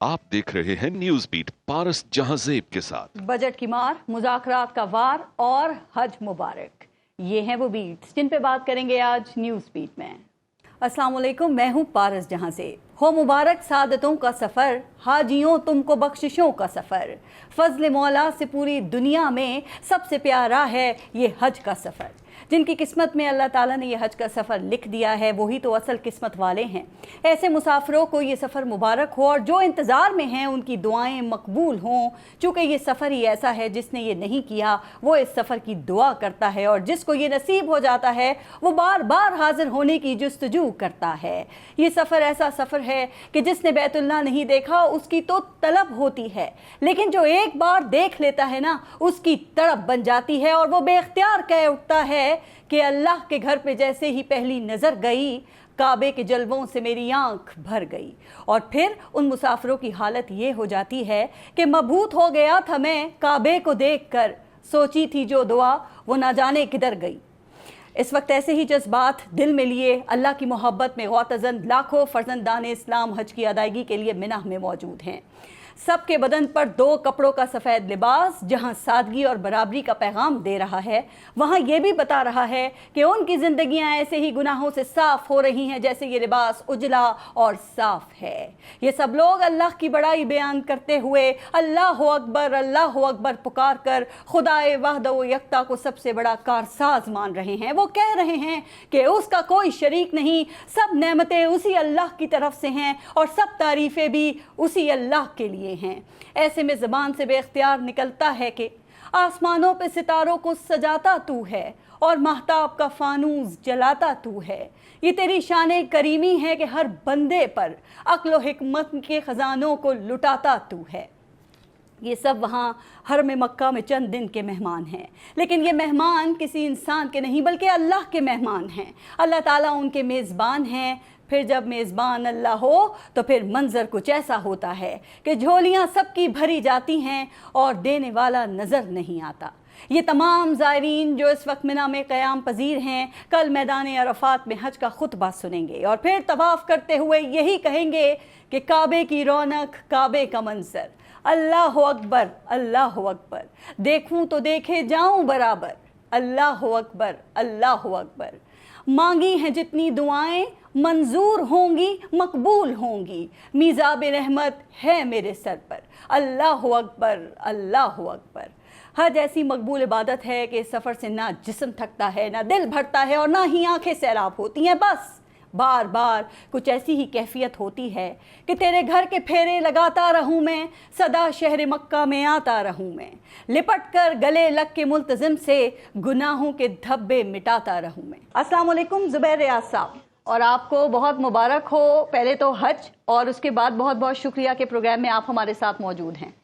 आप देख रहे हैं न्यूज बीट पारस जहांजेब के साथ। बजट की मार, मुज़ाकरात का वार और हज मुबारक, ये हैं वो बीट्स जिन पे बात करेंगे आज न्यूज बीट में। अस्सलाम वालेकुम, मैं हूँ पारस जहांजेब। हो मुबारक सादतों का सफ़र, हाजियों तुमको बख्शिशों का सफ़र। फजल मौला से पूरी दुनिया में सबसे प्यारा है ये हज का सफ़र। जिनकी किस्मत में अल्लाह ताला ने ये हज का सफ़र लिख दिया है वही तो असल किस्मत वाले हैं। ऐसे मुसाफिरों को ये सफ़र मुबारक हो और जो इंतज़ार में हैं उनकी दुआएं मकबूल हों। चूँकि ये सफ़र ही ऐसा है जिसने ये नहीं किया वो इस सफ़र की दुआ करता है और जिसको ये नसीब हो जाता है वो बार बार हाजिर होने की जुस्तजू करता है। ये सफ़र ऐसा सफ़र है कि जिसने बैतुल्लाह नहीं देखा उसकी तो तलब होती है, लेकिन जो एक बार देख लेता है ना उसकी तड़प बन जाती है और वो बेख्तियार कह उठता है कि अल्लाह के घर पे जैसे ही पहली नज़र गई काबे के जलवों से मेरी आंख भर गई। और फिर उन मुसाफिरों की हालत ये हो जाती है कि मबहूत हो गया था मैं काबे को देखकर, सोची थी जो दुआ वो ना जाने किधर गई। इस वक्त ऐसे ही जज्बात दिल में लिए अल्लाह की मोहब्बत में गौतज़न लाखों फर्जंदान इस्लाम हज की अदायगी के लिए मिनाह में मौजूद हैं। सबके बदन पर दो कपड़ों का सफ़ेद लिबास जहां सादगी और बराबरी का पैगाम दे रहा है वहां ये भी बता रहा है कि उनकी ज़िंदगियां ऐसे ही गुनाहों से साफ़ हो रही हैं जैसे ये लिबास उजला और साफ़ है। ये सब लोग अल्लाह की बड़ाई बयान करते हुए अल्लाह अकबर पुकार कर खुदाए वहदो यक्ता को सबसे बड़ा कारसाज मान रहे हैं। वो कह रहे हैं कि उसका कोई शरीक नहीं, सब नेमतें उसी अल्लाह की तरफ से हैं और सब तारीफ़ें भी उसी अल्लाह के लिए हैं। ऐसे में ज़बान से बेख्तियार निकलता है कि आसमानों पे सितारों को सजाता तू है और महताब का फानूस जलाता तू है। ये तेरी शान करीमी है कि हर बंदे पर अक्ल व हिकमत के ख़जानों को लुटाता तू है। ये सब वहाँ हरम मक्का में चंद दिन के मेहमान हैं, लेकिन ये मेहमान किसी इंसान के नहीं बल्कि अल्लाह के मेहमान हैं। अल्लाह ताला उनके मेज़बान हैं। फिर जब मेज़बान अल्लाह हो तो फिर मंज़र कुछ ऐसा होता है कि झोलियाँ सबकी भरी जाती हैं और देने वाला नज़र नहीं आता। ये तमाम ज़ायरीन जो इस वक्त मिना में क़याम पजीर हैं कल मैदान अरफ़ात में हज का खुतबा सुनेंगे और फिर तवाफ़ करते हुए यही कहेंगे कि काबे की रौनक, काबे का मंज़र, अल्लाह अकबर, अल्लाह अकबर, देखूं तो देखे जाऊं बराबर, अल्लाह अकबर, अल्लाह अकबर। मांगी हैं जितनी दुआएं मंजूर होंगी, मकबूल होंगी, मीज़ाब रहमत है मेरे सर पर, अल्लाह अकबर, अल्लाह अकबर। हज ऐसी मकबूल इबादत है कि सफ़र से ना जिस्म थकता है, ना दिल भरता है और ना ही आंखें सैराब होती हैं। बस बार बार कुछ ऐसी ही कैफियत होती है कि तेरे घर के फेरे लगाता रहूं मैं, सदा शहर मक्का में आता रहूं मैं, लिपट कर गले लग के मुल्तज़िम से गुनाहों के धब्बे मिटाता रहूं मैं। अस्सलाम वालेकुम ज़ुबैर रियाज साहब, और आपको बहुत मुबारक हो पहले तो हज, और उसके बाद बहुत बहुत शुक्रिया के प्रोग्राम में आप हमारे साथ मौजूद हैं।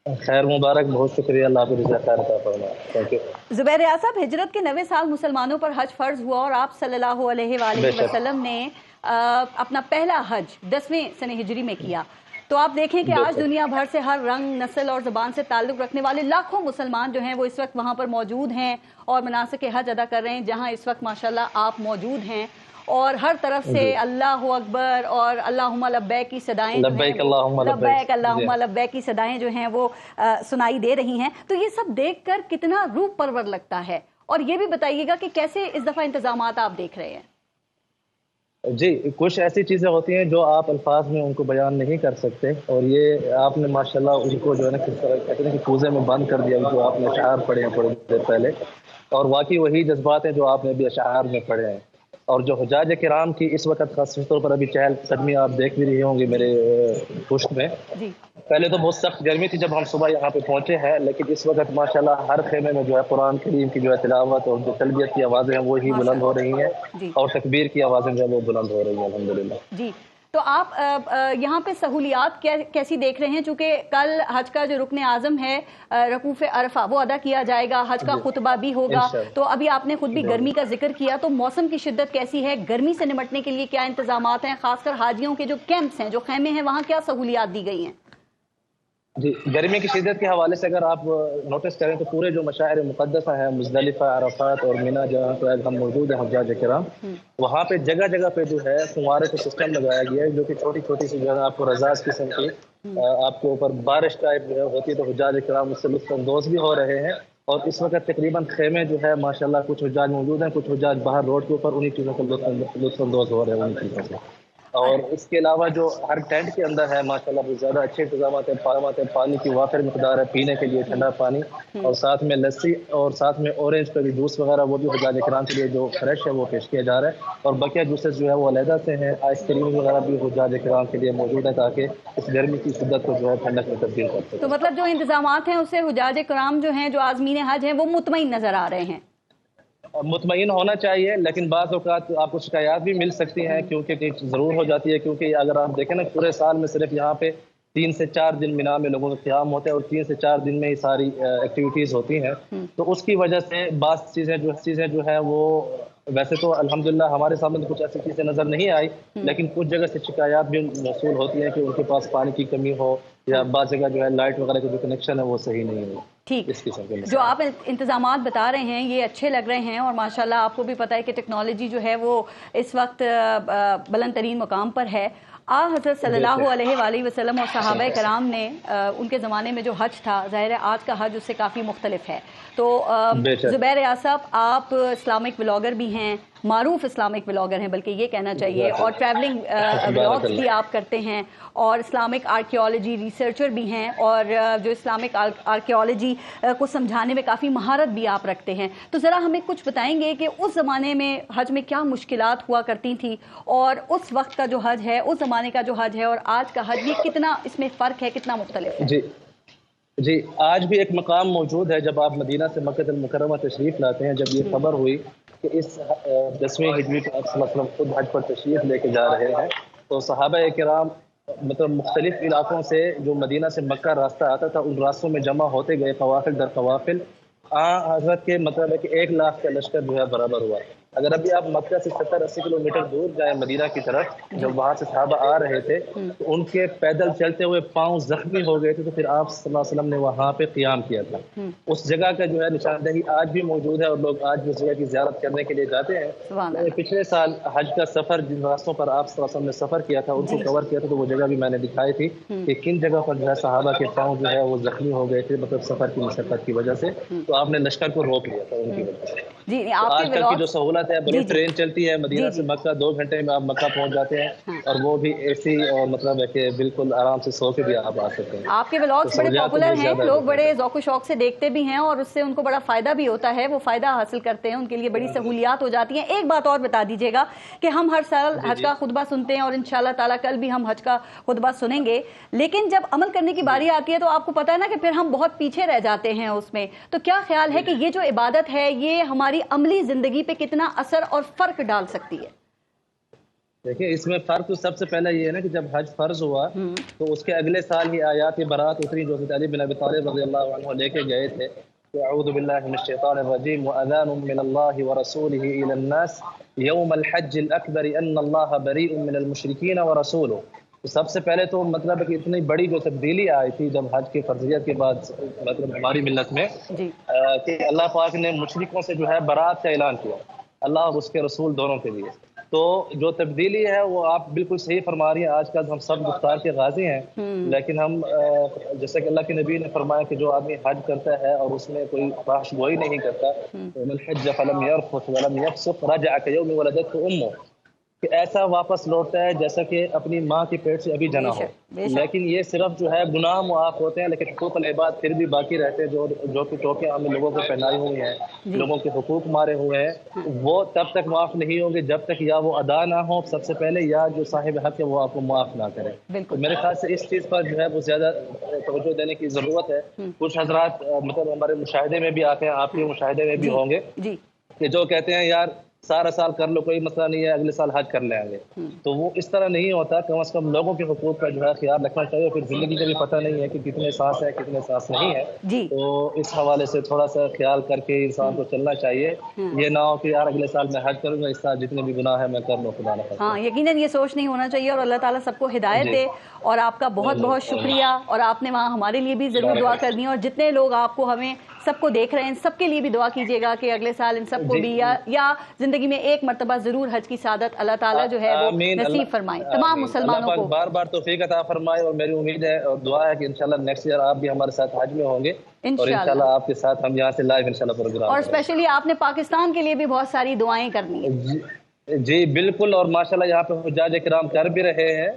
खैर मुबारक, बहुत शुक्रिया, अल्लाह आपको रिज़्क़ अता फरमाए। Thank you. ज़ुबैर रियाज साहब, हिजरत के 90 साल मुसलमानों पर हज फ़र्ज़ हुआ और आप सल्लल्लाहु अलैहि वसल्लम ने अपना पहला हज 10वें सने हिजरी में किया। तो आप देखें कि आज दुनिया भर से हर रंग, नस्ल और ज़बान से ताल्लुक़ रखने वाले लाखों मुसलमान जो हैं वो इस वक्त वहाँ पर मौजूद हैं और मनासिक हज अदा कर रहे हैं, जहाँ इस वक्त माशाल्लाह आप मौजूद हैं और हर तरफ से अल्लाह अकबर और अल्लाहुम्मा लब्बैक की सदाएं, लब्बैक अल्लाहुम्मा लब्बैक की सदाएं जो हैं वो सुनाई दे रही हैं। तो ये सब देखकर कितना रूह परवर लगता है, और ये भी बताइएगा कि कैसे इस दफ़ा इंतज़ामात आप देख रहे हैं। जी, कुछ ऐसी चीज़ें होती हैं जो आप अल्फाज में उनको बयान नहीं कर सकते, और ये आपने माशाल्लाह उनको जो है ना किस तरह कहते हैं कि पूजे में बंद कर दिया, जो आपने अशआर पढ़े हैं थोड़ी देर पहले, और वाकई वही जज्बात हैं जो आपने भी अशआर में पढ़े हैं। और जो हुज्जाज किराम की इस वक्त खास तौर पर अभी चहलकदमी आप देख भी रही होंगी मेरे पुश्त में। पहले तो बहुत सख्त गर्मी थी जब हम सुबह यहाँ पे पहुँचे हैं, लेकिन इस वक्त माशाल्लाह हर खेमे में जो है कुरान करीम की जो है तिलावत और जो तलबियत की आवाज़ें हैं वो ही बुलंद हो रही हैं और तकबीर की आवाज़ें जो है वो बुलंद हो रही हैं अल्हम्दुलिल्लाह। जी, तो आप यहाँ पे सहूलियात कैसी देख रहे हैं? चूँकि कल हज का जो रुकन आज़म है रकूफ़ अरफा वो अदा किया जाएगा, हज का खुतबा भी होगा। तो अभी आपने खुद भी गर्मी का जिक्र किया, तो मौसम की शिद्दत कैसी है? गर्मी से निपटने के लिए क्या इंतजामात हैं? खासकर हाजियों के जो कैंप्स हैं, जो खैमे हैं, वहाँ क्या सहूलियात दी गई हैं? جی، گرمی کی شدت کے حوالے سے اگر آپ نوٹس کریں تو پورے جو مشاعر مقدسہ ہیں، مزدلفہ، عرفات اور مینا جہاں پہ ہم موجود ہیں حجاج کرام، وہاں پہ جگہ جگہ پہ جو ہے فوارے کا سسٹم لگایا گیا ہے، جو کہ چھوٹی چھوٹی سی جو ہے آپ کو رذاذ قسم کی آپ کے اوپر بارش ٹائپ جو ہے ہوتی ہے، تو حجاج کرام اس سے لطف اندوز بھی ہو رہے ہیں۔ اور اس وقت تقریباً خیمے جو ہے ماشاءاللہ کچھ حجاج موجود ہیں، کچھ حجاج باہر روڈ کے اوپر انہی چیزوں کا لطف اندوز ہو رہے ہیں ان چیزوں سے۔ اور اس کے علاوہ جو ہر ٹینٹ کے اندر ہے ماشاءاللہ بہت زیادہ اچھے انتظامات ہیں، پانی کی وافر مقدار ہے پینے کے لیے، ٹھنڈا پانی، اور ساتھ میں لسی، اور ساتھ میں اورنج کا بھی جوس وغیرہ وہ بھی حجاج کرام کے لیے جو فریش ہے وہ پیش کیا جا رہا ہے، اور بقیہ جوسز جو ہے وہ علیحدہ سے ہیں۔ آئس کریم وغیرہ بھی حجاج کرام کے لیے موجود ہے تاکہ اس گرمی کی شدت کو جو ہے ٹھنڈک میں تبدیل کر سکے۔ تو مطلب جو انتظامات ہیں اس سے حجاج کرام جو ہیں، جو عازمین حج ہیں، وہ مطمئن نظر آ رہے ہیں؟ مطمئن ہونا چاہیے، لیکن بعض اوقات آپ کو شکایات بھی مل سکتی ہیں، کیونکہ ضرور ہو جاتی ہے، کیونکہ اگر آپ دیکھیں نا پورے سال میں صرف یہاں پہ 3 سے 4 دن مینا میں لوگوں کا قیام ہوتا ہے، اور 3 سے 4 دن میں ہی ساری ایکٹیویٹیز ہوتی ہیں، تو اس کی وجہ سے بعض چیزیں جو ہے وہ ویسے تو الحمدللہ ہمارے سامنے تو کچھ ایسی چیزیں نظر نہیں آئی، لیکن کچھ جگہ سے شکایات بھی موصول ہوتی ہیں کہ ان کے پاس پانی کی کمی ہو، یا بعض جگہ جو ہے لائٹ وغیرہ کا جو کنیکشن ہے وہ صحیح نہیں ہے۔ ٹھیک، اس قسم کے جو آپ انتظامات بتا رہے ہیں یہ اچھے لگ رہے ہیں، اور ماشاءاللہ آپ کو بھی پتہ ہے کہ ٹیکنالوجی جو ہے وہ اس وقت بلند ترین مقام پر ہے۔ حضرت صلی اللہ علیہ وآلہ وسلم اور صحابہ کرام نے ان کے زمانے میں جو حج تھا، ظاہر ہے آج کا حج اس سے کافی مختلف ہے۔ تو زبیر ریاض صاحب، آپ اسلامک بلاگر بھی ہیں، معروف اسلامک بلاگر ہیں بلکہ یہ کہنا چاہیے، اور ٹریولنگ بلاگز بھی آپ کرتے ہیں، اور اسلامک آرکیالوجی ریسرچر بھی ہیں، اور جو اسلامک آرکیالوجی کو سمجھانے میں کافی مہارت بھی آپ رکھتے ہیں۔ تو ذرا ہمیں کچھ بتائیں گے کہ اس زمانے میں حج میں کیا مشکلات ہوا کرتی تھیں، اور اس وقت کا جو حج ہے، اس زمانے کا جو حج ہے اور آج کا حج، یہ کتنا اس میں فرق ہے، کتنا مختلف ہے؟ جی، آج بھی ایک مقام موجود ہے جب آپ مدینہ سے مکہ المکرمہ تشریف لاتے ہیں، جب یہ خبر ہوئی کہ اس 10ویں ہجری کو آپ صلی اللہ علیہ وسلم خود حج پر تشریف لے کے جا رہے ہیں، تو صحابہ کرام مطلب مختلف علاقوں سے جو مدینہ سے مکہ راستہ آتا تھا ان راستوں میں جمع ہوتے گئے، قوافل در قوافل۔ حضرت کے مطلب ہے کہ 1 لاکھ کا لشکر جو ہے برابر ہوا۔ اگر ابھی آپ مکہ سے 70-80 کلومیٹر دور جائیں مدینہ کی طرف، جب وہاں سے صحابہ آ رہے تھے تو ان کے پیدل چلتے ہوئے پاؤں زخمی ہو گئے تھے، تو پھر آپ صلی اللہ علیہ وسلم نے وہاں پہ قیام کیا تھا۔ اس جگہ کا جو ہے نشاندہی آج بھی موجود ہے، اور لوگ آج بھی اس جگہ کی زیارت کرنے کے لیے جاتے ہیں۔ میں نے پچھلے سال حج کا سفر جن راستوں پر آپ صلی اللہ علیہ وسلم نے سفر کیا تھا ان کو کور کیا تھا، تو وہ جگہ بھی میں نے دکھائی تھی کہ کن جگہ پر جو ہے صحابہ کے پاؤں جو ہے وہ زخمی ہو گئے تھے، مطلب سفر کی مشقت کی وجہ سے، تو آپ نے لشکر کو روک لیا تھا ان کی وجہ سے۔ جی، آج کل کی جو سہولت ہے، بڑی ٹرین چلتی ہے مدینہ سے مکہ، 2 گھنٹے میں آپ مکہ پہنچ جاتے ہیں، اور وہ بھی اے سی، اور مطلب ہے کہ بالکل آرام سے سو کے بھی آپ آ سکتے ہیں۔ آپ کے ولاگز بڑے پاپولر ہیں، لوگ بڑے ذوق و شوق سے دیکھتے بھی ہیں، اور اس سے ان کو بڑا فائدہ بھی ہوتا ہے، وہ فائدہ حاصل کرتے ہیں، ان کے لیے بڑی سہولیات ہو جاتی ہیں۔ ایک بات اور بتا دیجیے گا کہ ہم ہر سال حج کا خطبہ سنتے ہیں، اور انشاءاللہ تعالیٰ کل بھی ہم حج کا خطبہ سنیں گے، لیکن جب عمل کرنے کی باری آتی ہے تو آپ کو پتہ ہے نا کہ پھر ہم بہت پیچھے رہ جاتے ہیں اس میں۔ تو کیا خیال ہے کہ یہ جو عبادت ہے یہ ہماری عملی زندگی پہ کتنا اثر اور فرق ڈال سکتی ہے؟ دیکھیں، اس میں فرق تو سب سے پہلے یہ ہے نا کہ جب حج فرض ہوا تو اس کے اگلے سال ہی آیات برات اتری جو علی بن ابی طالب رضی اللہ عنہ لے کے گئے تھے کہ اعوذ باللہ من الشیطان الرجیم واذان من اللہ ورسولہ الی الناس یوم الحج الاکبر ان اللہ بریء من المشرکین ورسولہ۔ تو سب سے پہلے تو مطلب کہ اتنی بڑی جو تبدیلی آئی تھی جب حج کی فرضیت کے بعد مطلب ہماری ملت میں، کہ اللہ پاک نے مشرکوں سے جو ہے برات کا اعلان کیا، اللہ اور اس کے رسول دونوں کے لیے۔ تو جو تبدیلی ہے وہ آپ بالکل صحیح فرما رہی ہیں۔ آج کل ہم سب گفتار کے غازی ہیں، لیکن ہم جیسے کہ اللہ کے نبی نے فرمایا کہ جو آدمی حج کرتا ہے اور اس میں کوئی فحش گوئی نہیں کرتا، من حج فلم يرفث ولم يفسق رجع كيوم ولدته امه، کہ ایسا واپس لوٹتا ہے جیسا کہ اپنی ماں کے پیٹ سے ابھی جنا ہو۔ لیکن یہ صرف جو ہے گناہ معاف ہوتے ہیں، لیکن حقوق العباد پھر بھی باقی رہتے ہیں، جو کہ ٹوکے ہم نے لوگوں کو پہنائی ہوئی ہیں، لوگوں کے حقوق مارے ہوئے ہیں، وہ تب تک معاف نہیں ہوں گے جب تک یا وہ ادا نہ ہو سب سے پہلے، یا جو صاحب حق ہے وہ آپ کو معاف نہ کرے۔ تو میرے خیال سے اس چیز پر جو ہے وہ زیادہ توجہ دینے کی ضرورت ہے۔ کچھ حضرات مطلب ہمارے مشاہدے میں بھی آتے ہیں، آپ کے مشاہدے میں بھی ہوں گے، کہ جو کہتے ہیں یار सारा साल कर लो कोई मसला नहीं है, अगले साल हज कर लेंगे। तो वो इस तरह नहीं होता। कम से कम लोगों के हुकूक का जो है ख्याल रखना चाहिए। फिर जिंदगी का भी पता नहीं है कि कितने सांस है कितने सांस नहीं है जी। तो इस हवाले से थोड़ा सा ख्याल करके इंसान को चलना चाहिए। ये ना हो कि यार अगले साल मैं हज करूंगा, इस साल जितने भी गुनाह है मैं कर लूँ, खुदा न करे। हाँ, यकीनन ये सोच नहीं होना चाहिए और अल्लाह ताला सबको हिदायत दे। और आपका बहुत बहुत शुक्रिया, और आपने वहाँ हमारे लिए भी ज़रूर दुआ करनी है, और जितने लोग आपको हमें सबको देख रहे हैं सबके लिए भी दुआ कीजिएगा कि अगले साल इन सबको भी या जिंदगी में एक मरतबा जरूर हज की सादत अल्लाह ताला जो है वो नसीब फरमाए तमाम मुसलमानों को। बार बार तौफीक अता फरमाए। और मेरी उम्मीद है और दुआ है कि इंशाल्लाह नेक्स्ट ईयर आप भी हमारे साथ हज में होंगे और इंशाल्लाह आपके साथ हम यहाँ से लाइव इंशाल्लाह प्रोग्राम। और स्पेशली आपने पाकिस्तान के लिए भी बहुत सारी दुआएं करनी है। जी बिल्कुल, और माशाल्लाह यहाँ पे हुज्जाज किराम कर भी रहे हैं।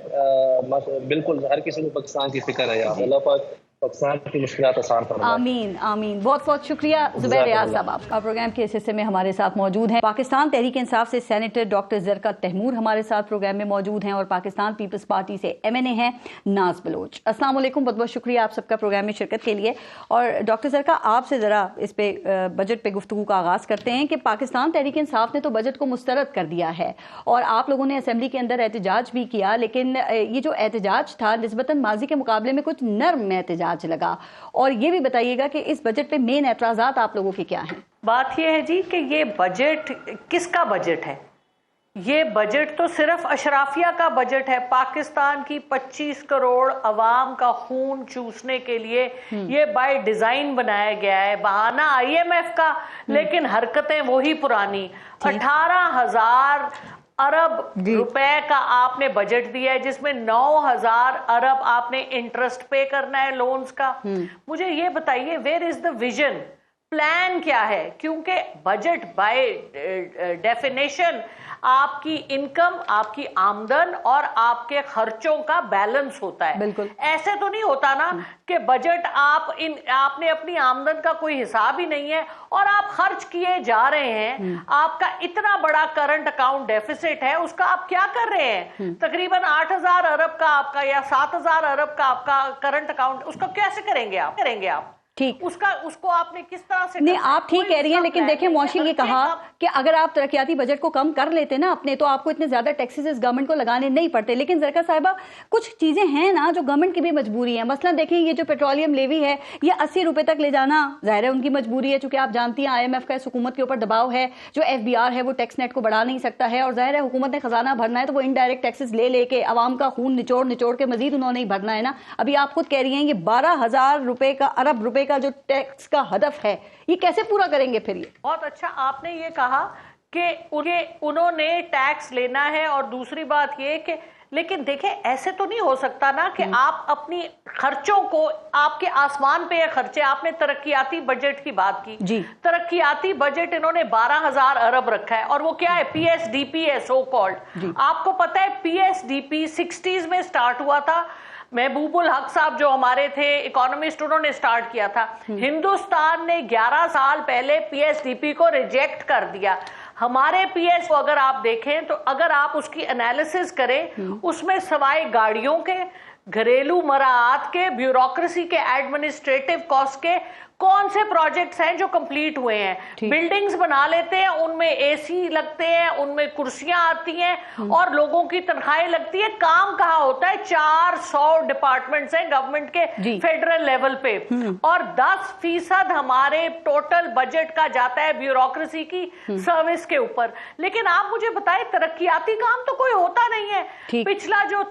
बिल्कुल हर किसी को पाकिस्तान की फिक्र है। यहाँ अल्लाह पाक पाकिस्तान की मुश्किलात आसान फरमाए। आमीन आमीन। बहुत बहुत शुक्रिया ज़ुबैर रियाज साहब। आप प्रोग्राम के इस हिस्से में हमारे साथ मौजूद हैं पाकिस्तान तहरीक इंसाफ से सेनेटर डॉक्टर ज़रका तैमूर हमारे साथ प्रोग्राम में मौजूद हैं, और पाकिस्तान पीपल्स पार्टी से MNA हैं नाज बलोच। अस्सलाम वालेकुम, बहुत बहुत शुक्रिया आप सबका प्रोग्राम में शिरकत के लिए। और डॉक्टर ज़रका, आपसे ज़रा इस पे बजट पे गुफ्तगू का आगाज़ करते हैं कि पाकिस्तान तहरीक इंसाफ ने तो बजट को मुस्तरद कर दिया है और आप लोगों ने असेंबली के अंदर एहतजाज भी किया, लेकिन ये जो एहतजाज था निस्बतन माजी के मुकाबले में कुछ नर्म एहतजाज लगा। और ये भी बताइएगा कि इस बजट पे मेन एतराज़ात आप लोगों के क्या हैं? बात ये है जी कि ये बजट किसका बजट है? ये बजट तो सिर्फ अशराफिया का बजट है। पाकिस्तान की 25 करोड़ अवाम का खून चूसने के लिए ये बाय डिजाइन बनाया गया है। बहाना IMF का, लेकिन हरकतें वही पुरानी। 18,000 अरब रुपए का आपने बजट दिया है, जिसमें 9,000 अरब आपने इंटरेस्ट पे करना है लोन्स का। मुझे ये बताइए, where is the vision? Plan क्या है? क्योंकि बजट बाय डेफिनेशन आपकी इनकम, आपकी आमदन और आपके खर्चों का बैलेंस होता है। बिल्कुल ऐसे तो नहीं होता ना कि बजट आपने अपनी आमदन का कोई हिसाब ही नहीं है और आप खर्च किए जा रहे हैं। आपका इतना बड़ा करंट अकाउंट डेफिसिट है, उसका आप क्या कर रहे हैं? तकरीबन 8,000 अरब का आपका या 7,000 अरब का आपका करंट अकाउंट, उसका कैसे करेंगे आप? ठीक, उसको आपने किस तरह से? नहीं, आप ठीक कह रही हैं, लेकिन देखिए मौशी ये कहा कि अगर आप तरक्याती बजट को कम कर लेते ना अपने, तो आपको इतने ज्यादा टैक्सेस गवर्नमेंट को लगाने नहीं पड़ते। लेकिन ज़रका साहिबा, कुछ चीजें हैं ना जो गवर्नमेंट की भी मजबूरी है। मसलन देखिए, ये जो पेट्रोलियम लेवी है ये 80 रुपए तक ले जाना जाहिर है उनकी मजबूरी है, चूंकि आप जानती हैं IMF का इस हुकूमत के ऊपर दबाव है। जो FBR है वो टैक्स नेट को बढ़ा नहीं सकता है, और जाहिर है हुकूमत ने खजाना भरना है तो वो इनडायरेक्ट टैक्सेस ले लेके अवाम का खून निचोड़ के मजीद उन्होंने ही भरना है ना। अभी आप खुद कह रही हैं ये 12,000 रुपए का, अरब रुपए का जो टैक्स का हदफ है, ये कैसे पूरा करेंगे फिर? ये बहुत अच्छा आपने ये कहा कि उन्होंने टैक्स लेना है। और दूसरी बात ये कि लेकिन देखें, ऐसे तो नहीं हो सकता ना कि आप अपनी खर्चों को, आपके आसमान पे है खर्चे। आपने तरक्याती बजट की बात की जी। तरक्याती बजट इन्होंने 12,000 अरब रखा है, और वो क्या है? PSDP है, सो कॉल्ड। आपको पता है PSDP 60s में स्टार्ट हुआ था। महबूबुल हक साहब जो हमारे थे इकोनॉमिस्ट, उन्होंने स्टार्ट किया था। हिंदुस्तान ने 11 साल पहले PSDP को रिजेक्ट कर दिया। हमारे PS को अगर आप देखें तो अगर आप उसकी एनालिसिस करें, उसमें सवाए गाड़ियों के, घरेलू मराहत के, ब्यूरोक्रेसी के, एडमिनिस्ट्रेटिव कॉस्ट के, कौन से प्रोजेक्ट्स हैं जो कंप्लीट हुए हैं? बिल्डिंग्स बना लेते हैं, उनमें AC लगते हैं, उनमेन कुर्सियां आती हैं और लोगों की तनख्वाहें लगती है। काम कहाँ होता है? 400 डिपार्टमेंट्स हैं गवर्नमेंट के फेडरल लेवल पे, और 10% हमारे टोटल बजट का जाता है ब्यूरोक्रेसी की सर्विस के ऊपर। लेकिन आप मुझे बताएं, तरक्याती काम तो कोई होता नहीं है। पिछला जो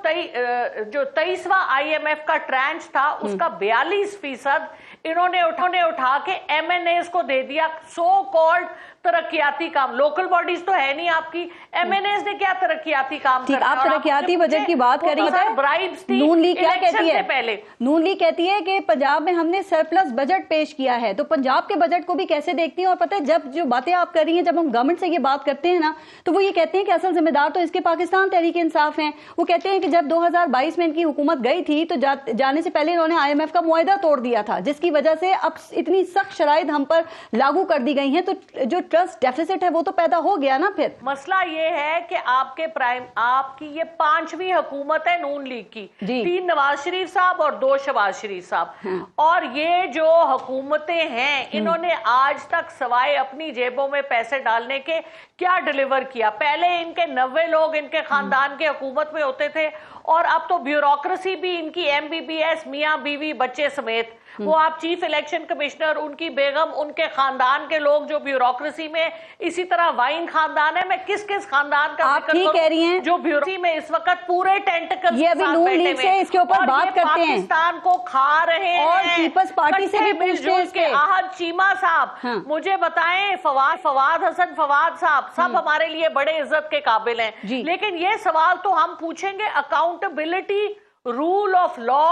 23वां IMF का ट्रांच था, उसका 42% इन्होंने उठा के MNAs को दे दिया। सो कॉल्ड तरक्याती काम, लोकल बॉडीज तो है नहीं आपकी, MNAs ने क्या तरक्याती काम करना? आप तरक्याती बजट की बात कर रही हैं, ब्राइब्स थी। नून लीग क्या कहती है? पहले नून लीग कहती है कि पंजाब में हमने सरप्लस बजट पेश किया है, तो पंजाब के बजट को भी कैसे देखती हैं? और पता है, जब जो बातें आप कर रही हैं, जब हम गवर्नमेंट से ये बात करते हैं ना, तो वो ये कहते हैं कि असल जिम्मेदार तो इसके पाकिस्तान तहरीक इंसाफ हैं। वो कहते हैं कि जब 2022 में इनकी हुकूमत गई थी तो जाने से पहले इन्होंने IMF का मुआहदा तोड़ दिया था, जिसकी वजह से अब इतनी सख्त शराइत हम पर लागू कर दी गई हैं। तो जो सरप्लस डेफिसिट है वो तो पैदा हो गया ना फिर। मसला ये है कि आपकी ये 5वीं हुकूमत है नून लीग की, 3 नवाज शरीफ साहब और 2 शहबाज शरीफ साहब, और ये जो हुकूमतें हैं इन्होंने आज तक सवाए अपनी जेबों में पैसे डालने के क्या डिलीवर किया। पहले इनके 90 लोग इनके खानदान के हुकूमत में होते थे, और अब तो ब्यूरोक्रेसी भी इनकी MBBS मियाँ बीवी बच्चे समेत, वो आप चीफ इलेक्शन कमिश्नर, उनकी बेगम, उनके खानदान के लोग जो ब्यूरोक्रेसी में, इसी तरह वाइन खानदान है, मैं किस किस खानदान का आप ठीक कह रही हैं, जो ब्यूरोक्रेसी में इस वक्त पूरे टेंटिकल्स ये अभी नून लीग से इसके ऊपर बात करते हैं, पाकिस्तान को खा रहे हैं, और पीपल्स पार्टी से भी पूछते हैं के आहद चीमा साहब, मुझे बताएं फवाद हसन फवाद साहब, सब हमारे लिए बड़े इज्जत के काबिल हैं, लेकिन ये सवाल तो हम पूछेंगे, अकाउंटेबिलिटी, रूल ऑफ लॉ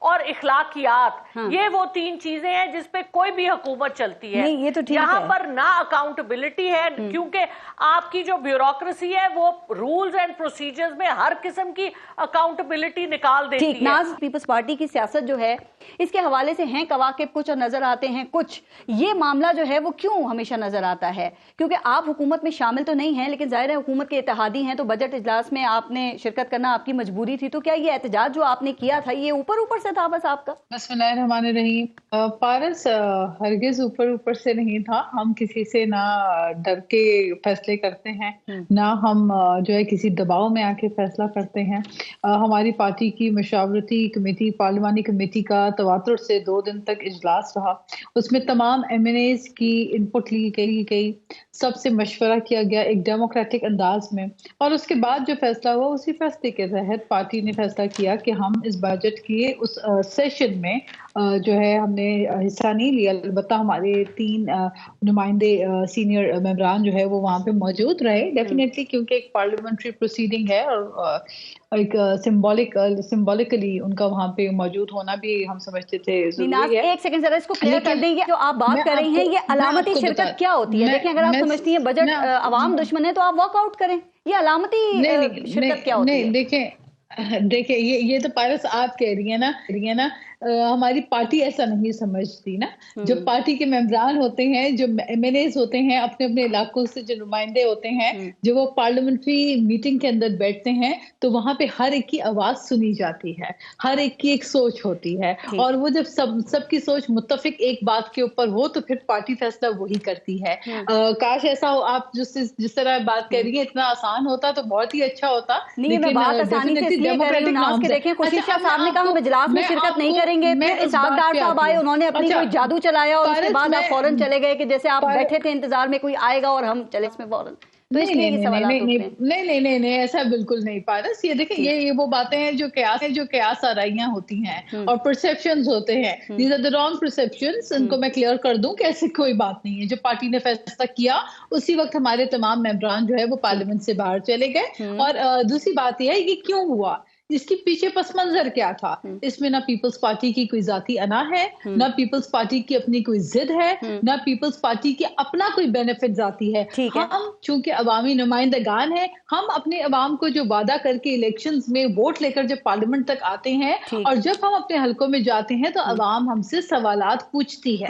और इखलाकियात, ये वो 3 चीजें हैं जिस पे कोई भी हुकूमत चलती है। ये तो ठीक यहाँ है। पर ना अकाउंटेबिलिटी है, क्योंकि आपकी जो ब्यूरोक्रेसी है वो रूल्स एंड प्रोसीजर्स में हर किस्म की अकाउंटेबिलिटी निकाल देती है। नाज, पीपल्स पार्टी की सियासत जो है इसके हवाले से हैं कवाकिब कुछ और नजर आते हैं कुछ, ये मामला जो है वो क्यों हमेशा नजर आता है? क्योंकि आप हुकूमत में शामिल तो नहीं हैं, लेकिन जाहिर है हुकूमत के इत्तेहादी हैं, तो बजट इजलास में आपने शिरकत करना आपकी मजबूरी थी, तो क्या ये एहतजाज जो आपने किया था ये ऊपर से था बस आपका? बिस्मिल्लाहिर्रहमानिर्रहीम। पारस, हरगिज ऊपर से नहीं था। हम किसी से ना डर के फैसले करते हैं, ना हम जो है किसी दबाव में आके फैसला करते हैं। हमारी पार्टी की मशावरती कमेटी, पार्लिमानी कमेटी का तवातुर से 2 दिन तक इजलास रहा, उसमें तमाम MNAs की इनपुट ली गई, सबसे मशवरा किया गया एक डेमोक्रेटिक अंदाज में, और उसके बाद जो फैसला हुआ उसी फैसले के तहत पार्टी ने फैसला किया कि हम इस बजट की उस सेशन में जो है हमने हिस्सा नहीं लिया। अलबत्ता हमारे 3 नुमाइंदे सीनियर मेंबरान जो है वो वहाँ पे मौजूद रहे डेफिनेटली, क्योंकि एक पार्लियामेंट्री प्रोसीडिंग है और एक सिंबॉलिकली उनका वहाँ पे मौजूद होना भी हम समझते थे जरूरी है। एक सेकंड जरा इसको क्लियर कर देंगे, जो आप बात कर रही हैं ये अलामती शिरकत क्या होती है? देखिए, अगर आप समझती हैं बजट अवाम दुश्मन है तो आप वॉकआउट करें, ये अलामती शिरकत क्या होती है? देखिए ये तो पारस आप कह रही है ना, हमारी पार्टी ऐसा नहीं समझती ना। जो पार्टी के मेंबरान होते हैं, जो MNAs होते हैं, अपने अपने इलाकों से जो नुमाइंदे होते हैं, जो वो पार्लियामेंट्री मीटिंग के अंदर बैठते हैं, तो वहां पे हर एक की आवाज सुनी जाती है, हर एक की एक सोच होती है, और वो जब सबकी सोच मुत्तफिक एक बात के ऊपर हो तो फिर पार्टी फैसला वही करती है। काश ऐसा हो, आप जिस तरह बात कर रही है इतना आसान होता तो बहुत ही अच्छा होता। लेकिन बात आसानी से इसलिए कर रही हूं कि देखिए खुर्शीद शाह साहब ने कहा हम इजलास में शिरकत नहीं करेंगे, फिर इसाक डार साहब आए, उन्होंने अपनी कोई जादू चलाया और उसके बाद आप फौरन चले गए कि जैसे आप बैठे थे इंतजार में कोई आएगा और हम चले इसमें फौरन। तो इसलिए ये सवाल नहीं, ऐसा बिल्कुल नहीं पारस। ये देखिए ये वो बातें हैं जो कयास आराइयां होती हैं और परसेप्शंस होते हैं। These are the wrong perceptions. इनको मैं क्लियर कर दूं कि ऐसी कोई बात नहीं है। जो पार्टी ने फैसला किया उसी वक्त हमारे तमाम मेंबरान जो है वो पार्लियामेंट से बाहर चले गए। और दूसरी बात यह है कि क्यों हुआ, इसके पीछे पस मंजर क्या था। इसमें ना पीपल्स पार्टी की कोई जाती अना है, ना पीपल्स पार्टी की अपनी कोई जिद है, ना पीपल्स पार्टी की अपना कोई बेनिफिट जाती है। हम चूंकि अवामी नुमाइंदगान हैं, हम अपने अवाम को जो वादा करके इलेक्शंस में वोट लेकर जब पार्लियामेंट तक आते हैं और जब हम अपने हलकों में जाते हैं तो अवाम हमसे सवालात पूछती है।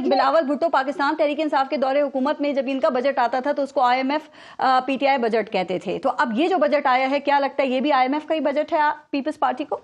बिलावल भुट्टो पाकिस्तान तहरीक इंसाफ के दौरे हुकूमत में जब इनका बजट आता था तो उसको IMF PTI बजट कहते थे। तो अब ये जो बजट आया है, क्या लगता है ये भी IMF का ही बजट है पीपल्स पार्टी को?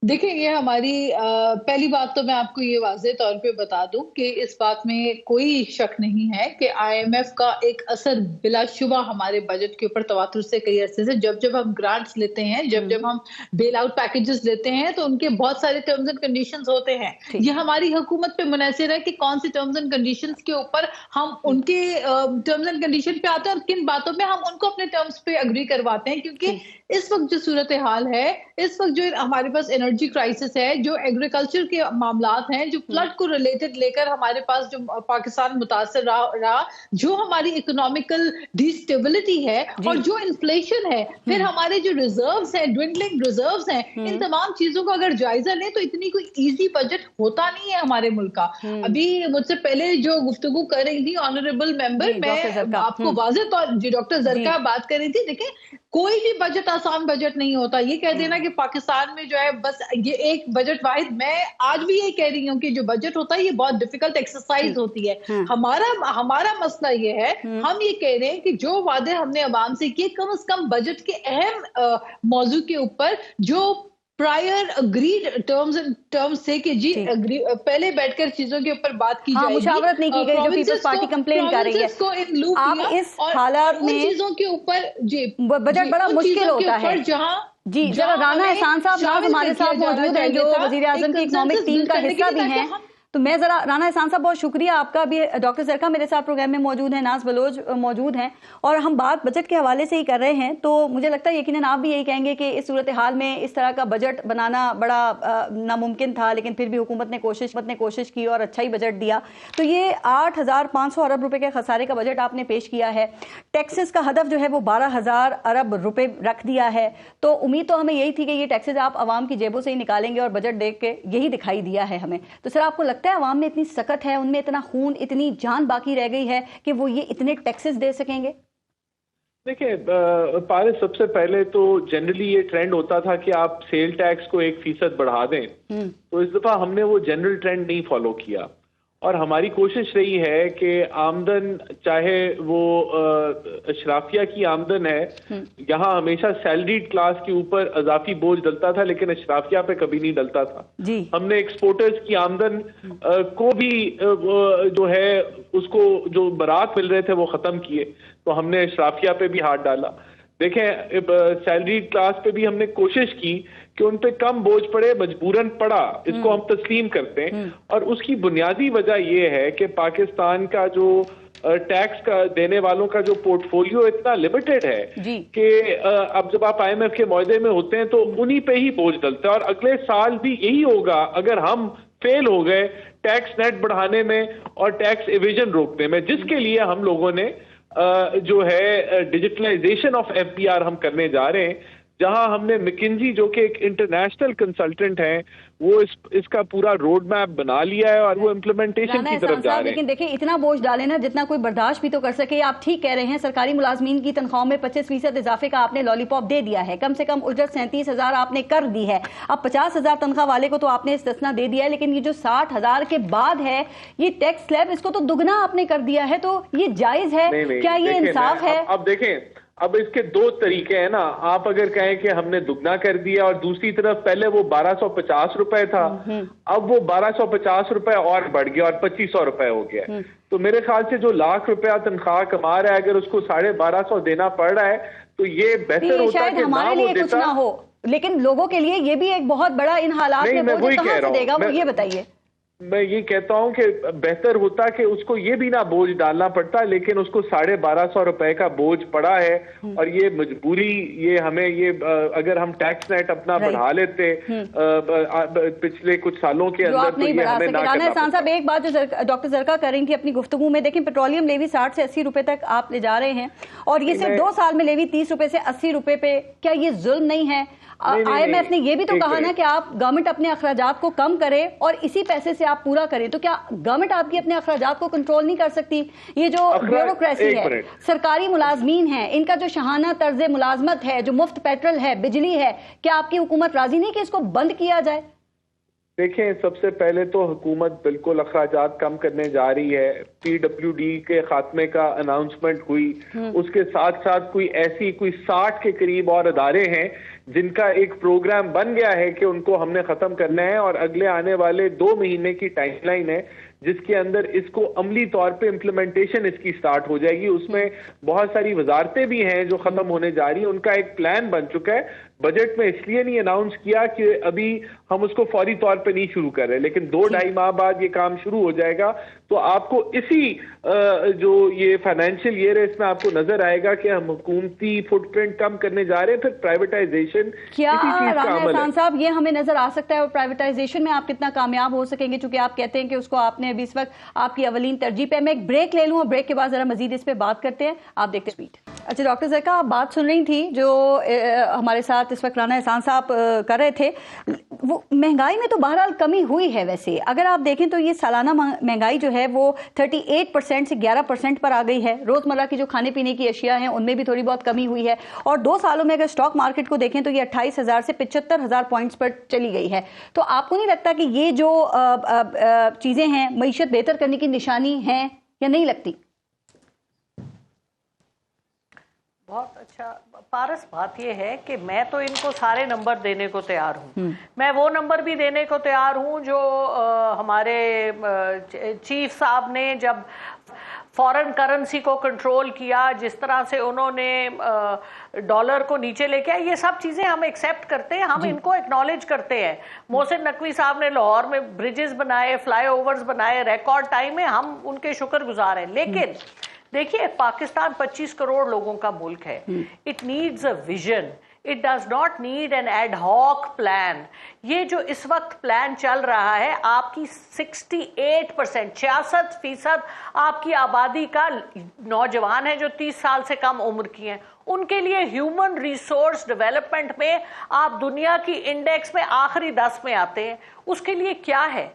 देखिए, ये हमारी पहली बात तो मैं आपको ये वाज़ेह तौर पे बता दूं कि इस बात में कोई शक नहीं है कि IMF का एक असर बिलाशुबा हमारे बजट के ऊपर तवातुर से कई अरसे से जब हम ग्रांट्स लेते हैं, जब हम बेल आउट पैकेजेस लेते हैं तो उनके बहुत सारे टर्म्स एंड कंडीशंस होते हैं। ये हमारी हुकूमत पे मुनहसिर है कि कौन सी टर्म्स एंड कंडीशंस के ऊपर हम उनके टर्म्स एंड कंडीशन पे आते हैं और किन बातों में हम उनको अपने टर्म्स पे अग्री करवाते हैं। क्योंकि इस वक्त जो सूरत हाल है, इस वक्त जो हमारे पास एनर्जी क्राइसिस है, जो एग्रीकल्चर के मामलात हैं, जो फ्लड को रिलेटेड लेकर हमारे पास जो पाकिस्तान मुतासर रहा, जो हमारी इकोनॉमिकल डिस्टेबिलिटी है और जो इन्फ्लेशन है, फिर हमारे जो रिजर्व्स हैं, ड्विंडलिंग रिजर्व्स हैं, इन तमाम चीजों का अगर जायजा लें तो इतनी कोई इजी बजट होता नहीं है हमारे मुल्क का। अभी मुझसे पहले जो गुफ्तगू कर रही थी ऑनरेबल मेंबर, मैं आपको वाज़ेह तौर जी डॉक्टर जरका बात कर रही थी। देखिए, कोई भी बजट आसान बजट नहीं होता। ये कह देना कि पाकिस्तान में जो है बस ये एक बजट वाहिद, मैं आज भी ये कह रही हूँ कि जो बजट होता है ये बहुत डिफिकल्ट एक्सरसाइज होती है। हमारा मसला ये है, हम ये कह रहे हैं कि जो वादे हमने अवाम से किए, कम से कम बजट के अहम मौजू के ऊपर जो प्रायर अग्रीड टर्म्स थे कि जी पहले बैठकर चीजों के ऊपर बात की जाएगी, मुशावरत नहीं की गई जो पीपल्स पार्टी कंप्लेन कर रही है। आप इस हालात में चीजों के ऊपर जी बजट बड़ा मुश्किल होता है जहां जी। जरा राना एहसान साहब नाज हमारे साथ मौजूद हैं जो वजीर आजम की इकोनॉमिक टीम का हिस्सा भी हैं। तो मैं जरा राना एहसान साहब बहुत शुक्रिया आपका। भी डॉक्टर जरका मेरे साथ प्रोग्राम में मौजूद है, नाज बलोच मौजूद हैं और हम बात बजट के हवाले से ही कर रहे हैं। तो मुझे लगता है यकीनन आप भी यही कहेंगे कि इस सूरत हाल में इस तरह का बजट बनाना बड़ा नामुमकिन था, लेकिन फिर भी हुकूमत ने कोशिश की और अच्छा ही बजट दिया। तो ये 8,500 अरब रुपए के खसारे का बजट आपने पेश किया है। टैक्सेस का हदफ जो है वो 12,000 अरब रुपए रख दिया है। तो उम्मीद तो हमें यही थी कि ये टैक्सेस आप आवाम की जेबों से ही निकालेंगे और बजट देख के यही दिखाई दिया है हमें। तो सर आपको लगता है आवाम में इतनी सकत है, उनमें इतना खून, इतनी जान बाकी रह गई है कि वो ये इतने टैक्सेस दे सकेंगे? देखिए पारिस, सबसे पहले तो जनरली ये ट्रेंड होता था कि आप सेल टैक्स को 1% बढ़ा दें, तो इस दफा हमने वो जनरल ट्रेंड नहीं फॉलो किया और हमारी कोशिश रही है कि आमदन, चाहे वो अशराफिया की आमदन है, यहाँ हमेशा सैलरीड क्लास के ऊपर अजाफी बोझ डलता था लेकिन अशराफिया पे कभी नहीं डलता था जी। हमने एक्सपोर्टर्स की आमदन को भी जो है उसको जो बरात मिल रहे थे वो खत्म किए, तो हमने अशराफिया पे भी हाथ डाला। देखें सैलरी क्लास पे भी हमने कोशिश की कि उन पे कम बोझ पड़े, मजबूरन पड़ा, इसको हम तस्लीम करते हैं। और उसकी बुनियादी वजह यह है कि पाकिस्तान का जो टैक्स का देने वालों का जो पोर्टफोलियो इतना लिमिटेड है कि अब जब आप IMF के मुआहदे में होते हैं तो उन्हीं पे ही बोझ डलता है और अगले साल भी यही होगा अगर हम फेल हो गए टैक्स नेट बढ़ाने में और टैक्स एविजन रोकने में, जिसके लिए हम लोगों ने जो है डिजिटलाइजेशन ऑफ FBR हम करने जा रहे हैं, जहां हमने McKinsey जो कि एक इंटरनेशनल कंसल्टेंट है वो इसका पूरा रोड मैप बना लिया है और वो इम्प्लीमेंटेशन की तरफ जा रहे हैं। लेकिन देखिए इतना बोझ डाले ना जितना कोई बर्दाश्त भी तो कर सके। आप ठीक कह रहे हैं, सरकारी मुलाजमीन की तनख्वाहों में 25% इजाफे का आपने लॉलीपॉप दे दिया है, कम से कम उजरत 37,000 आपने कर दी है। अब 50,000 तनख्वाह वाले को तो आपने इस्तिस्ना दे दिया है, लेकिन ये जो 60,000 के बाद है ये टैक्स स्लैब, इसको तो दुगना आपने कर दिया है। तो ये जायज है? क्या ये इंसाफ है? अब देखें, अब इसके दो तरीके हैं ना। आप अगर कहें कि हमने दुगना कर दिया और दूसरी तरफ पहले वो 1250 रुपए था, अब वो 1250 रुपए और बढ़ गया और 2500 रुपए हो गया। तो मेरे ख्याल से जो लाख रुपया तनख्वाह कमा रहा है अगर उसको 1250 देना पड़ रहा है तो ये बेहतर होता है कि हमारे लिए कुछ ना हो, लेकिन लोगों के लिए ये भी एक बहुत बड़ा इन हालात में बोझ कहां से देगा वो ये बताइए। मैं ये कहता हूं कि बेहतर होता कि उसको ये भी ना बोझ डालना पड़ता, लेकिन उसको 1250 रुपए का बोझ पड़ा है और ये मजबूरी, ये हमें ये अगर हम टैक्स नेट अपना बढ़ा लेते पिछले कुछ सालों के अंदर तो ये हमें ना करना पड़ता। साहब एक बात जो डॉक्टर जरका कर रही थी अपनी गुफ्तगू में, देखें पेट्रोलियम लेवी 60 से 80 रुपए तक आप ले जा रहे हैं और ये सिर्फ 2 साल में लेवी 30 रुपए से 80 रुपए पे, क्या ये जुल्म नहीं है? IMF ने ये भी तो कहा ना कि आप गवर्नमेंट अपने अखराजात को कम करे और इसी पैसे से आप पूरा करें, तो क्या गवर्नमेंट आपकी अपने अखराजात को कंट्रोल नहीं कर सकती? ये जो ब्यूरोक्रेसी है, सरकारी मुलाजमीन है, इनका जो शहाना तर्ज मुलाजमत है, जो मुफ्त पेट्रोल है, बिजली है, क्या आपकी हुकूमत राजी नहीं कि इसको बंद किया जाए? देखें, सबसे पहले तो हुकूमत बिल्कुल अखराजात कम करने जा रही है। PWD के खात्मे का अनाउंसमेंट हुई, उसके साथ साथ कोई 60 के करीब और अदारे हैं जिनका एक प्रोग्राम बन गया है कि उनको हमने खत्म करना है और अगले आने वाले 2 महीने की टाइमलाइन है जिसके अंदर इसको अमली तौर पे इम्प्लीमेंटेशन इसकी स्टार्ट हो जाएगी। उसमें बहुत सारी वजारतें भी हैं जो खत्म होने जा रही हैं, उनका एक प्लान बन चुका है। बजट में इसलिए नहीं अनाउंस किया कि अभी हम उसको फौरी तौर पे नहीं शुरू कर रहे, लेकिन 2-2.5 माह बाद ये काम शुरू हो जाएगा। तो आपको इसी जो ये फाइनेंशियल ईयर है इसमें आपको नजर आएगा कि हम हुकूमती फुटप्रिंट कम करने जा रहे हैं। फिर प्राइवेटाइजेशन, क्या राना एहसान साहब ये हमें नजर आ सकता है और प्राइवेटाइजेशन में आप कितना कामयाब हो सकेंगे? चूंकि आप कहते हैं कि उसको आपने अभी इस वक्त आपकी अवलीन तरजीह पे। मैं एक ब्रेक ले लूं और ब्रेक के बाद जरा मजीद इस पे बात करते हैं। आप देखते हैं। अच्छा डॉक्टर जरका, आप बात सुन रही थी जो हमारे साथ इस वक्त राना एहसान साहब कर रहे थे। वो महंगाई में तो बहरहाल कमी हुई है। वैसे अगर आप देखें तो ये सालाना महंगाई जो है वो 38% से 11% पर आ गई है। रोजमर्रा की जो खाने पीने की अशिया हैं उनमें भी थोड़ी बहुत कमी हुई है, और 2 सालों में अगर स्टॉक मार्केट को देखें तो ये 28,000 से 75,000 पॉइंट्स पर चली गई है। तो आपको नहीं लगता कि ये जो चीजें हैं मईशत बेहतर करने की निशानी है या नहीं लगती? बहुत अच्छा पारस, बात ये है कि मैं तो इनको सारे नंबर देने को तैयार हूँ। मैं वो नंबर भी देने को तैयार हूँ जो हमारे चीफ साहब ने जब फॉरेन करेंसी को कंट्रोल किया, जिस तरह से उन्होंने डॉलर को नीचे लेके आए, ये सब चीजें हम एक्सेप्ट करते हैं, हम इनको एक्नॉलेज करते हैं। मोहसिन नकवी साहब ने लाहौर में ब्रिजेस बनाए, फ्लाईओवर्स बनाए रिकॉर्ड टाइम में, हम उनके शुक्रगुजार हैं। लेकिन देखिए, पाकिस्तान 25 करोड़ लोगों का मुल्क है। It needs a vision, it does not need an ad hoc plan. ये जो इस वक्त प्लान चल रहा है, आपकी 68%, 66% आपकी आबादी का नौजवान है जो 30 साल से कम उम्र की हैं। उनके लिए ह्यूमन रिसोर्स डेवलपमेंट में आप दुनिया की इंडेक्स में आखिरी 10 में आते हैं। उसके लिए क्या है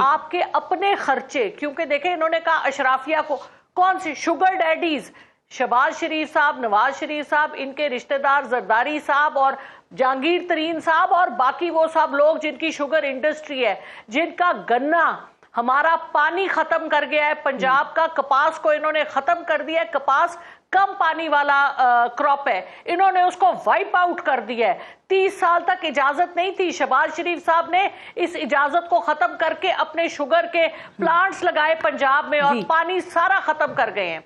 आपके अपने खर्चे, क्योंकि देखें इन्होंने कहा अशराफिया को, कौन सी शुगर डैडीज, शहबाज शरीफ साहब, नवाज शरीफ साहब, इनके रिश्तेदार जरदारी साहब और जहांगीर तरीन साहब और बाकी वो सब लोग जिनकी शुगर इंडस्ट्री है, जिनका गन्ना हमारा पानी खत्म कर गया है, पंजाब का कपास को इन्होंने खत्म कर दिया है। कपास कम पानी वाला क्रॉप है, इन्होंने उसको वाइप आउट कर दिया है। 30 साल तक इजाजत नहीं थी, शहबाज शरीफ साहब ने इस इजाजत को खत्म करके अपने शुगर के प्लांट्स लगाए पंजाब में और पानी सारा खत्म कर गए हैं।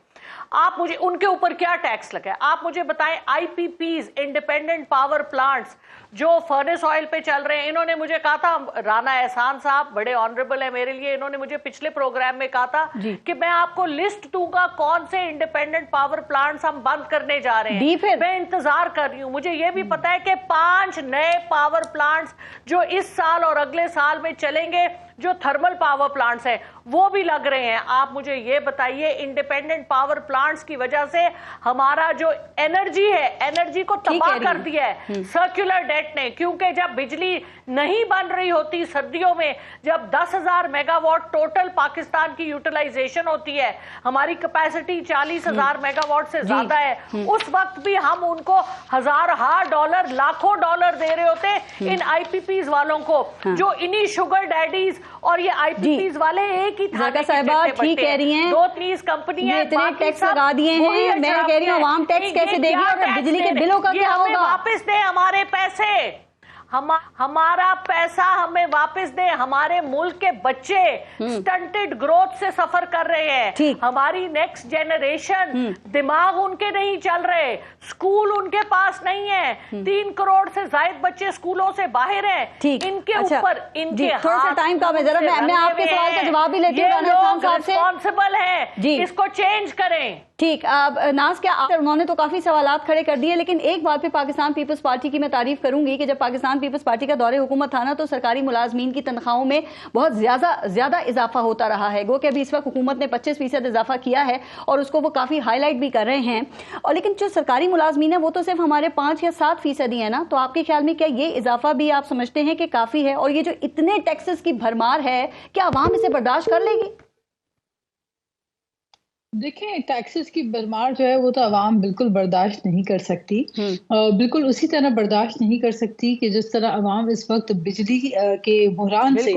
आप मुझे उनके ऊपर क्या टैक्स लगा है आप मुझे बताएं। आईपीपीज, इंडिपेंडेंट पावर प्लांट्स जो फर्नेस ऑयल पे चल रहे हैं, इन्होंने मुझे कहा था, राना एहसान साहब बड़े ऑनरेबल है मेरे लिए, इन्होंने मुझे पिछले प्रोग्राम में कहा था कि मैं आपको लिस्ट दूंगा कौन से इंडिपेंडेंट पावर प्लांट्स हम बंद करने जा रहे हैं। मैं इंतजार कर रही हूं। मुझे यह भी पता है कि 5 नए पावर प्लांट्स जो इस साल और अगले साल में चलेंगे, जो थर्मल पावर प्लांट्स हैं, वो भी लग रहे हैं। आप मुझे ये बताइए, इंडिपेंडेंट पावर प्लांट्स की वजह से हमारा जो एनर्जी है, एनर्जी को तबाह कर दिया है सर्कुलर डेट ने। क्योंकि जब बिजली नहीं बन रही होती सर्दियों में, जब 10,000 मेगावाट टोटल पाकिस्तान की यूटिलाइजेशन होती है, हमारी कैपेसिटी 40,000 मेगावाट से ज्यादा है, उस वक्त भी हम उनको हजारों डॉलर, लाखों डॉलर दे रहे होते इन आईपीपीज वालों को, जो इन्हीं शुगर डैडीज और ये आईपीपीज वाले एक ही जरका साहिबा ठीक कह रही हैं। 2-3 कंपनियां इतने टैक्स लगा दिए हैं, मैं कह रही हूँ आवाम टैक्स कैसे देगी और बिजली के बिलों का क्या होगा? वापस दे हमारे पैसे, हमारा पैसा हमें वापस दे। हमारे मुल्क के बच्चे स्टंटेड ग्रोथ से सफर कर रहे हैं। हमारी नेक्स्ट जनरेशन, दिमाग उनके नहीं चल रहे, स्कूल उनके पास नहीं है, 3 करोड़ से ज्यादा बच्चे स्कूलों से बाहर हैं। इनके ऊपर इनके थोड़ा सा टाइम का जरा मैं आपके सवाल का जवाब भी लेती हूँ। रिस्पॉन्सिबल है, इसको चेंज करें। ठीक, नाज क्या उन्होंने तो काफी सवालात खड़े कर दिए, लेकिन एक बात पे पाकिस्तान पीपल्स पार्टी की मैं तारीफ करूंगी कि जब पाकिस्तान पीपल्स पार्टी का दौरे हुकूमत था ना, तो सरकारी मुलाजमीन की तनख्वाहों में बहुत ज्यादा इजाफा होता रहा है। गो कि अभी इस वक्त हुकूमत ने 25% इजाफा किया है और उसको वो काफी हाईलाइट भी कर रहे हैं। और लेकिन जो सरकारी मुलाजमीन है वो तो सिर्फ हमारे 5 या 7% ही है ना। तो आपके ख्याल में क्या ये इजाफा भी आप समझते हैं कि काफी है? और ये जो इतने टैक्सेस की भरमार है, क्या अवाम इसे बर्दाश्त कर लेगी? देखिए, टैक्सेस की भरमार जो है वो तो आवाम बिल्कुल बर्दाश्त नहीं कर सकती। बिल्कुल उसी तरह बर्दाश्त नहीं कर सकती कि जिस तरह आवाम इस वक्त बिजली के बहरान से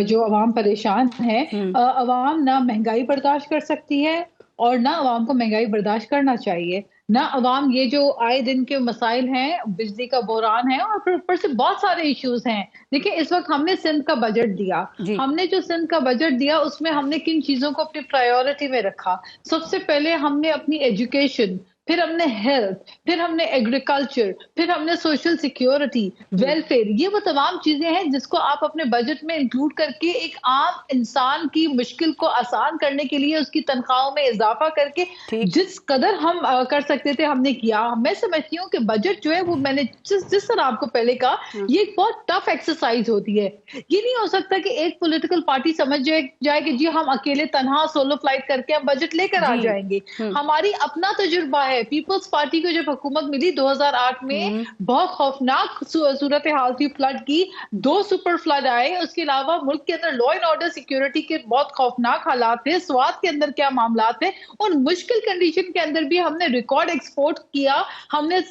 जो आवाम परेशान है। आवाम ना महंगाई बर्दाश्त कर सकती है और ना आवाम को महंगाई बर्दाश्त करना चाहिए। ना अवाम ये जो आए दिन के मसाइल हैं, बिजली का बहरान है और फिर ऊपर से बहुत सारे इश्यूज हैं। देखिए, इस वक्त हमने सिंध का बजट दिया, हमने जो सिंध का बजट दिया उसमें हमने किन चीजों को अपनी प्रायोरिटी में रखा? सबसे पहले हमने अपनी एजुकेशन, फिर हमने हेल्थ, फिर हमने एग्रीकल्चर, फिर हमने सोशल सिक्योरिटी, वेलफेयर, ये वो तमाम चीजें हैं जिसको आप अपने बजट में इंक्लूड करके एक आम इंसान की मुश्किल को आसान करने के लिए उसकी तनख्वाहों में इजाफा करके जिस कदर हम कर सकते थे हमने किया। मैं समझती हूँ कि बजट जो है वो मैंने जिस तरह आपको पहले कहा, ये एक बहुत टफ एक्सरसाइज होती है। ये नहीं हो सकता कि एक पॉलिटिकल पार्टी समझ जाए कि जी हम अकेले तनहा सोलो फ्लाइट करके हम बजट लेकर आ जाएंगे। हमारी अपना तजुर्बा है, है। पीपल्स पार्टी को जब हुकूमत मिली 2008 में बहुत खौफनाक सूरत हाल थी फ्लड की, 2 सुपर फ्लड आए, उसके अलावा मुल्क के अंदर लॉ एंड ऑर्डर सिक्योरिटी के बहुत खौफनाक हालात थे, स्वात के अंदर क्या मामला थे, उन मुश्किल कंडीशन के अंदर भी हमने रिकॉर्ड एक्सपोर्ट किया, हमने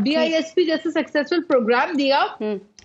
BISP जैसे सक्सेसफुल प्रोग्राम दिया।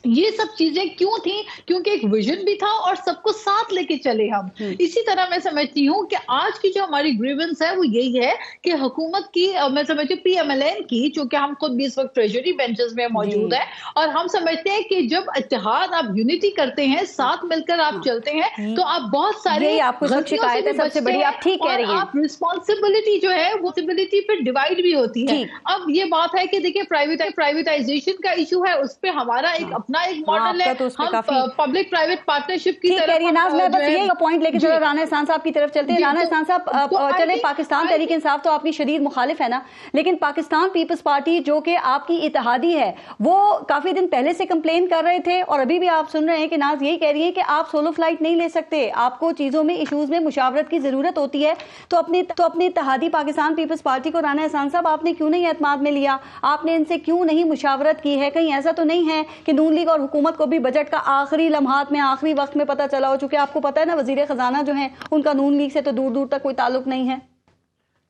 ये सब चीजें क्यों थी? क्योंकि एक विजन भी था और सबको साथ लेके चले हम। इसी तरह मैं समझती हूँ कि आज की जो हमारी ग्रीवेंस है वो यही है कि हुकूमत की, मैं समझती हूँ PMLN की, चूंकि हम खुद भी इस वक्त ट्रेजरी बेंचेस में मौजूद है, और हम समझते हैं कि जब इत्तेहाद आप यूनिटी करते हैं, साथ मिलकर आप चलते हैं, तो आप बहुत सारे आपको शिकायत है सबसे बड़ी, आप ठीक कह रही हैं। आप रिस्पॉन्सिबिलिटी जो है वो रिस्पॉन्सिबिलिटी फिर डिवाइड भी होती है। अब ये बात है कि देखिए प्राइवेटाइजेशन का इशू है, उस पर हमारा एक एक मॉडल है, तो हम पब्लिक प्राइवेट पार्टनरशिप की तरफ नाज, मैं बस यही पॉइंट लेके चलो राना एहसान साहब की तरफ चलते हैं। राना एहसान साहब, चले पाकिस्तान तहरीक इंसाफ तो आपकी शदीद मुखालिफ है ना, लेकिन पाकिस्तान पीपल्स पार्टी जो कि आपकी इत्तेहादी है, वो काफी दिन पहले से कंप्लेन कर रहे थे और अभी भी आप सुन रहे हैं कि नाज यही कह रही है कि आप सोलो फ्लाइट नहीं ले सकते, आपको चीजों में, इशूज में मुशावरत की जरूरत होती है। तो अपनी इत्तेहादी पाकिस्तान पीपल्स पार्टी को राना एहसान साहब आपने क्यों नहीं एतमाद में लिया? आपने इनसे क्यों नहीं मुशावरत की है? कहीं ऐसा तो नहीं है कि नून लीग और हुकूमत को भी बजट का आखिरी लम्हात में, आखिरी वक्त में पता चला हो? चूंकि आपको पता है ना, वजीर खजाना जो है उनका नून लीग से तो दूर दूर तक कोई ताल्लुक नहीं है।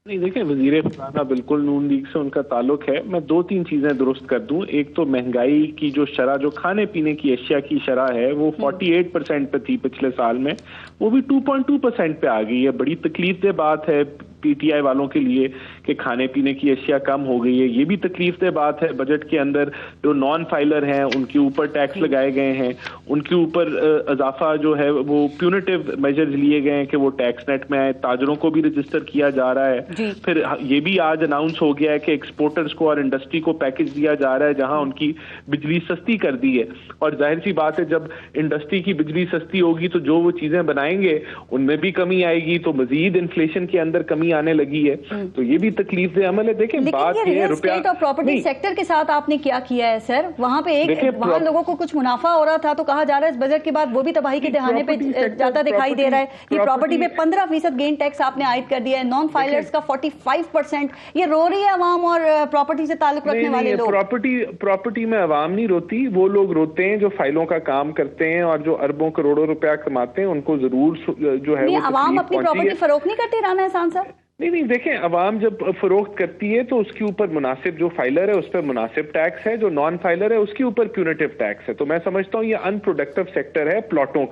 नहीं, देखिए वजीर खजाना बिल्कुल नून लीग से उनका ताल्लुक है। मैं 2-3 चीजें दुरुस्त कर दूं। एक तो महंगाई की जो शरह, जो खाने पीने की अशिया की शरह है, वो 48% पे थी पिछले साल में, वो भी 2.2% पे आ गई है। बड़ी तकलीफ दे बात है PTI वालों के लिए कि खाने पीने की अशिया कम हो गई है। ये भी तकलीफ दे बात है बजट के अंदर जो नॉन फाइलर हैं उनके ऊपर टैक्स लगाए गए हैं, उनके ऊपर इजाफा जो है वो प्यूनिटिव मेजर्स लिए गए हैं कि वो टैक्स नेट में आए। ताजरों को भी रजिस्टर किया जा रहा है। फिर ये भी आज अनाउंस हो गया है कि एक्सपोर्टर्स को और इंडस्ट्री को पैकेज दिया जा रहा है जहां उनकी बिजली सस्ती कर दी है। और जाहिर सी बात है, जब इंडस्ट्री की बिजली सस्ती होगी तो जो वो चीजें बनाएंगे उनमें भी कमी आएगी, तो मजीद इन्फ्लेशन के अंदर कमी आने लगी है। तो ये भी तकलीफ दे अमल है। देखें, बात ये है रुपया और प्रॉपर्टी सेक्टर के साथ आपने क्या किया है सर? वहां पे वहां लोगों को कुछ मुनाफा हो रहा था, तो कहा जा रहा है इस बजट के बाद वो भी तबाही के दहाने पे जाता दिखाई दे रहा है। ये प्रॉपर्टी में 15% गेन टैक्स आपने आयद कर दिया है, नॉन फाइलर्स का 45%। ये रो रही है अवाम और प्रॉपर्टी से ताल्लुक रखने वाले लोग। प्रॉपर्टी में अवाम नहीं रोती, वो लोग रोते हैं जो फाइलों का काम करते हैं और जो अरबों करोड़ों रुपया कमाते हैं, उनको जरूर जो है अवाम अपनी प्रॉपर्टी फरोख्त नहीं करती राना एहसान साहब? नहीं, देखें, अवाम जब फरोख्त करती है तो उसके ऊपर मुनासिब, जो फाइलर है उस पर मुनासिब टैक्स है, जो नॉन फाइलर है उसके ऊपर प्यूनिटिव टैक्स है। तो मैं समझता हूँ ये अनप्रोडक्टिव सेक्टर है प्लॉटों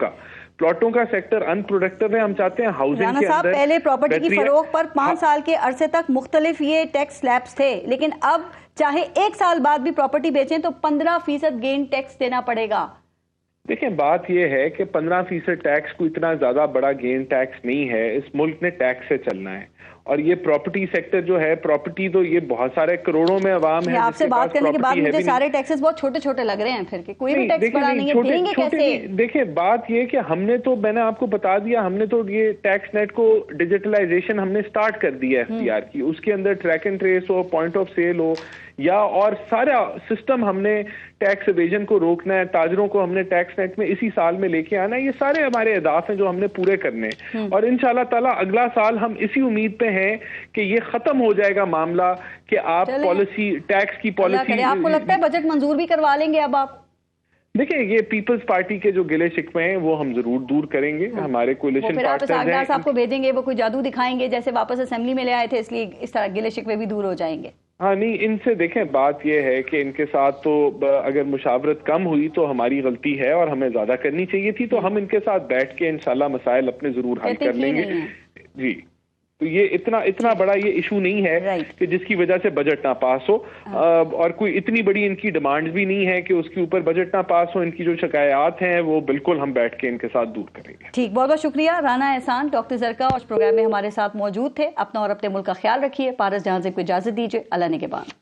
का सेक्टर अनप्रोडक्टिव है। हम चाहते हैं हाउसिंग के अंदर पहले प्रॉपर्टी की फरोख्त पर 5 साल के अरसे तक मुख्तलिफ ये टैक्स स्लैब्स थे, लेकिन अब चाहे 1 साल बाद भी प्रॉपर्टी बेचें तो 15% गेन टैक्स देना पड़ेगा। देखें, बात यह है कि 15% टैक्स को इतना ज्यादा बड़ा गेन टैक्स नहीं है। इस मुल्क ने टैक्स से चलना है और ये प्रॉपर्टी सेक्टर जो है, प्रॉपर्टी तो ये बहुत सारे करोड़ों में अवाम है। आपसे बात करने के बाद मुझे सारे टैक्सेस बहुत छोटे छोटे लग रहे हैं, फिर के कोई भी टैक्स बड़ा नहीं है, देंगे कैसे? देखिए, बात ये कि मैंने आपको बता दिया, हमने तो ये टैक्स नेट को डिजिटलाइजेशन हमने स्टार्ट कर दिया है FTR की। उसके अंदर ट्रैक एंड ट्रेस हो, पॉइंट ऑफ सेल हो, या और सारा सिस्टम हमने टैक्स एवेजन को रोकना है, ताजरों को हमने टैक्स नेट में इसी साल में लेके आना है। ये सारे हमारे अहदाफ हैं जो हमने पूरे करने हैं और इंशाल्लाह ताला अगला साल हम इसी उम्मीद पे हैं कि ये खत्म हो जाएगा मामला कि आप पॉलिसी, टैक्स की पॉलिसी। आपको लगता है बजट मंजूर भी करवा लेंगे अब आप? देखिए, ये पीपल्स पार्टी के जो गिले शिकवे हैं वो हम जरूर दूर करेंगे। हमारे कोलिशन पार्टनर्स हैं, साहब को भेजेंगे, वो कोई जादू दिखाएंगे जैसे वापस असेंबली में ले आए थे, इसलिए इस तरह गिले शिकवे भी दूर हो जाएंगे। हाँ, नहीं, इनसे देखें, बात यह है कि इनके साथ तो अगर मुशावरत कम हुई तो हमारी गलती है और हमें ज्यादा करनी चाहिए थी। तो हम इनके साथ बैठ के इंशाल्लाह मसाइल अपने जरूर हल कर लेंगे। जी, तो ये इतना बड़ा ये इशू नहीं है कि जिसकी वजह से बजट ना पास हो, और कोई इतनी बड़ी इनकी डिमांड भी नहीं है कि उसके ऊपर बजट ना पास हो। इनकी जो शिकायत हैं वो बिल्कुल हम बैठ के इनके साथ दूर करेंगे। ठीक, बहुत बहुत शुक्रिया राना एहसान। डॉक्टर जरका और प्रोग्राम में हमारे साथ मौजूद थे। अपना और अपने मुल्क का ख्याल रखिए। पारस जहां से कोई इजाजत दीजिए। अल्लाह ने के बाद।